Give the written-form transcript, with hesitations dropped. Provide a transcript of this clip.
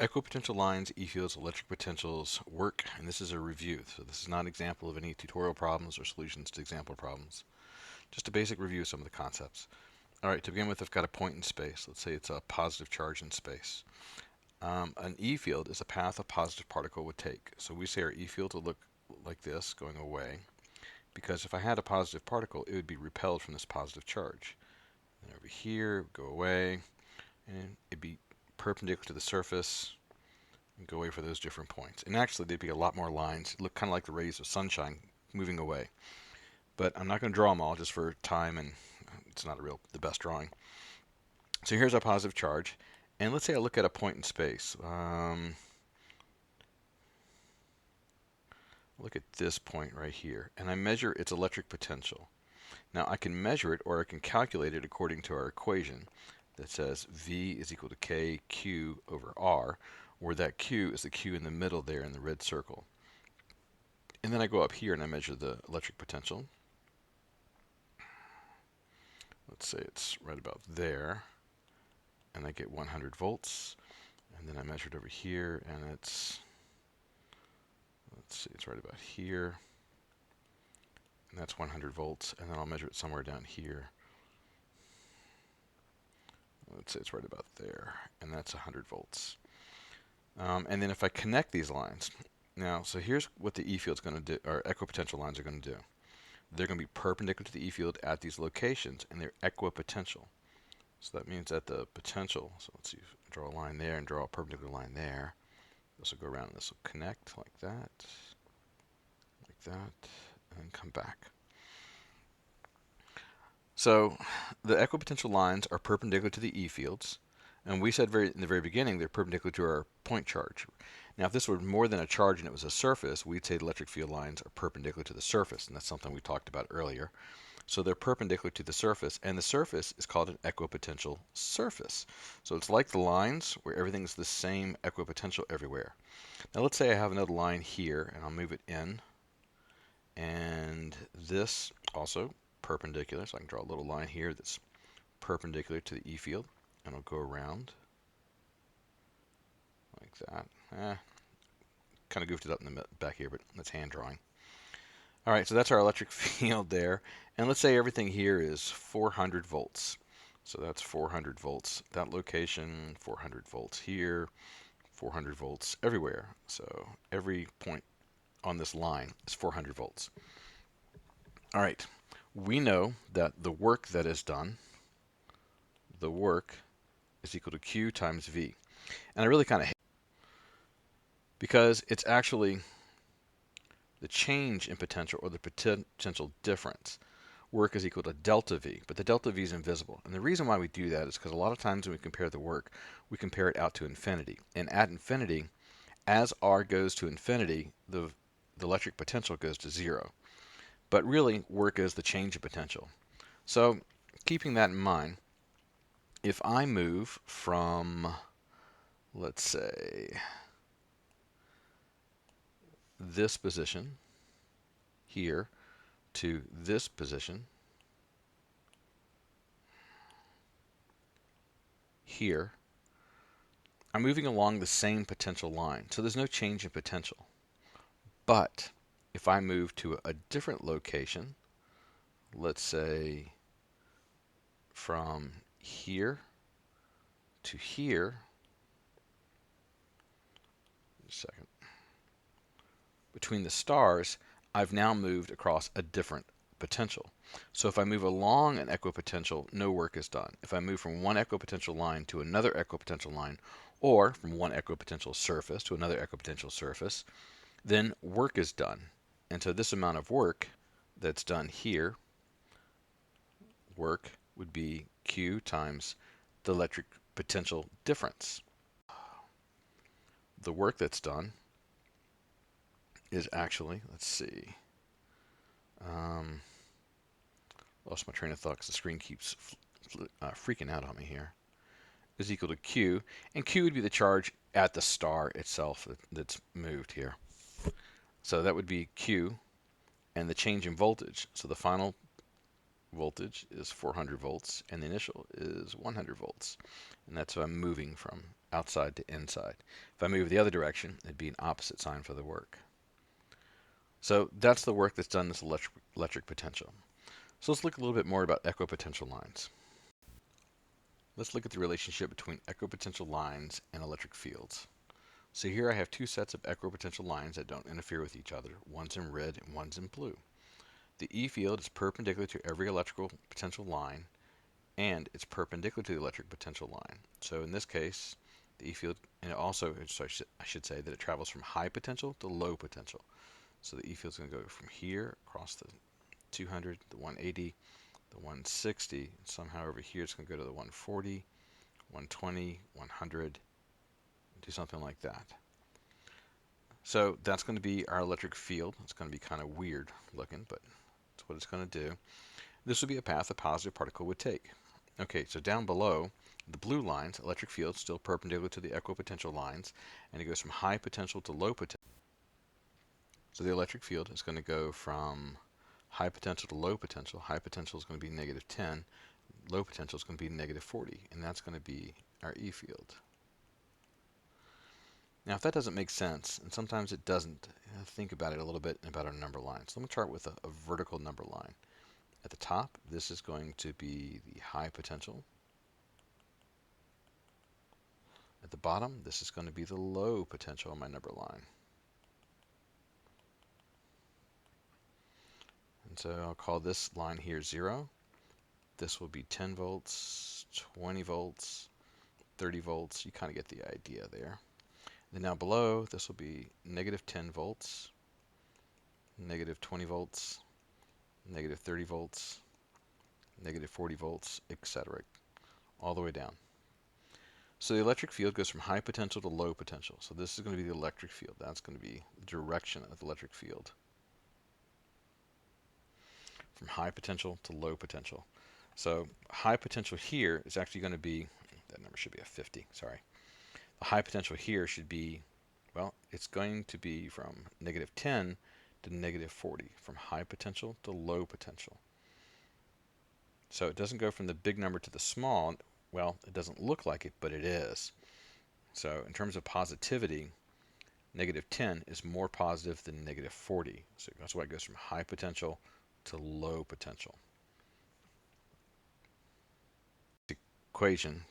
Equipotential lines, E-fields, electric potentials work, and this is a review. So this is not an example of any tutorial problems or solutions to example problems. Just a basic review of some of the concepts. All right, to begin with, I've got a point in space. Let's say it's a positive charge in space. An E-field is a path a positive particle would take. So we say our E-field will look like this, going away, because if I had a positive particle, it would be repelled from this positive charge. And over here, go away, and it'd be perpendicular to the surface, and go away for those different points. And actually, there'd be a lot more lines. It'd look kind of like the rays of sunshine moving away. But I'm not going to draw them all just for time, and it's not the best drawing. So here's our positive charge. And let's say I look at a point in space. Look at this point right here, and I measure its electric potential. Now I can measure it, or I can calculate it according to our equation that says V is equal to KQ over R, where that Q is the Q in the middle there in the red circle. And then I go up here and I measure the electric potential. Let's say it's right about there, and I get 100 volts. And then I measure it over here, and it's, let's see, it's right about here. And that's 100 volts. And then I'll measure it somewhere down here. Let's say it's right about there, and that's 100 volts. And then if I connect these lines, now, so here's what the E-field's going to do, or equipotential lines are going to do. They're going to be perpendicular to the E-field at these locations, and they're equipotential. So that means that the potential, so let's see, draw a line there and draw a perpendicular line there. This will go around and this will connect like that, and then come back. So the equipotential lines are perpendicular to the E-fields, and we said in the very beginning they're perpendicular to our point charge. Now if this were more than a charge and it was a surface, we'd say the electric field lines are perpendicular to the surface, and that's something we talked about earlier. So they're perpendicular to the surface, and the surface is called an equipotential surface. So it's like the lines where everything's the same equipotential everywhere. Now let's say I have another line here, and I'll move it in, and this also perpendicular, so I can draw a little line here that's perpendicular to the E-field, and I'll go around like that. Kind of goofed it up in the back here, but that's hand drawing. All right, so that's our electric field there. And let's say everything here is 400 volts. So that's 400 volts. That location, 400 volts here, 400 volts everywhere. So every point on this line is 400 volts. All right, we know that the work that is done, the work is equal to Q times V. And I really kind of hate it because it's actually the change in potential, or the potential difference. Work is equal to delta V, but the delta V is invisible. And the reason why we do that is because a lot of times when we compare the work, we compare it out to infinity. And at infinity, as R goes to infinity, the electric potential goes to zero. But really, work is the change of potential. So keeping that in mind, if I move from, let's say, this position here to this position here, I'm moving along the same potential line. So there's no change in potential. But if I move to a different location, let's say from here to here, just a second, between the stars, I've now moved across a different potential. So if I move along an equipotential, no work is done. If I move from one equipotential line to another equipotential line, or from one equipotential surface to another equipotential surface, then work is done. And so this amount of work that's done here, work would be Q times the electric potential difference. The work that's done is actually, let's see, lost my train of thought because the screen keeps freaking out on me here, is equal to Q, and Q would be the charge at the star itself that's moved here. So that would be Q, and the change in voltage. So the final voltage is 400 volts, and the initial is 100 volts. And that's what I'm moving from outside to inside. If I move the other direction, it'd be an opposite sign for the work. So that's the work that's done in this electric potential. So let's look a little bit more about equipotential lines. Let's look at the relationship between equipotential lines and electric fields. So here I have two sets of equipotential lines that don't interfere with each other. One's in red and one's in blue. The E field is perpendicular to every electrical potential line, and it's perpendicular to the electric potential line. So in this case, the E field, and also, so I should say that it travels from high potential to low potential. So the E field is going to go from here across the 200, the 180, the 160, and somehow over here it's going to go to the 140, 120, 100, do something like that. So that's going to be our electric field. It's going to be kind of weird looking, but that's what it's going to do. This would be a path a positive particle would take. Okay, so down below, the blue lines, electric field, still perpendicular to the equipotential lines, and it goes from high potential to low potential. So the electric field is going to go from high potential to low potential. High potential is going to be negative 10. Low potential is going to be negative 40, and that's going to be our E field. Now, if that doesn't make sense, and sometimes it doesn't, think about it a little bit about our number line. So let me start with a vertical number line. At the top, this is going to be the high potential. At the bottom, this is going to be the low potential on my number line. And so I'll call this line here 0. This will be 10 volts, 20 volts, 30 volts. You kind of get the idea there. Then now below, this will be negative 10 volts, negative 20 volts, negative 30 volts, negative 40 volts, etc. all the way down. So the electric field goes from high potential to low potential. So this is going to be the electric field. That's going to be the direction of the electric field. From high potential to low potential. So high potential here is actually going to be, that number should be a 50, sorry. The high potential here should be, well, it's going to be from negative 10 to negative 40, from high potential to low potential. So it doesn't go from the big number to the small. Well, it doesn't look like it, but it is. So in terms of positivity, negative 10 is more positive than negative 40. So that's why it goes from high potential to low potential. The equation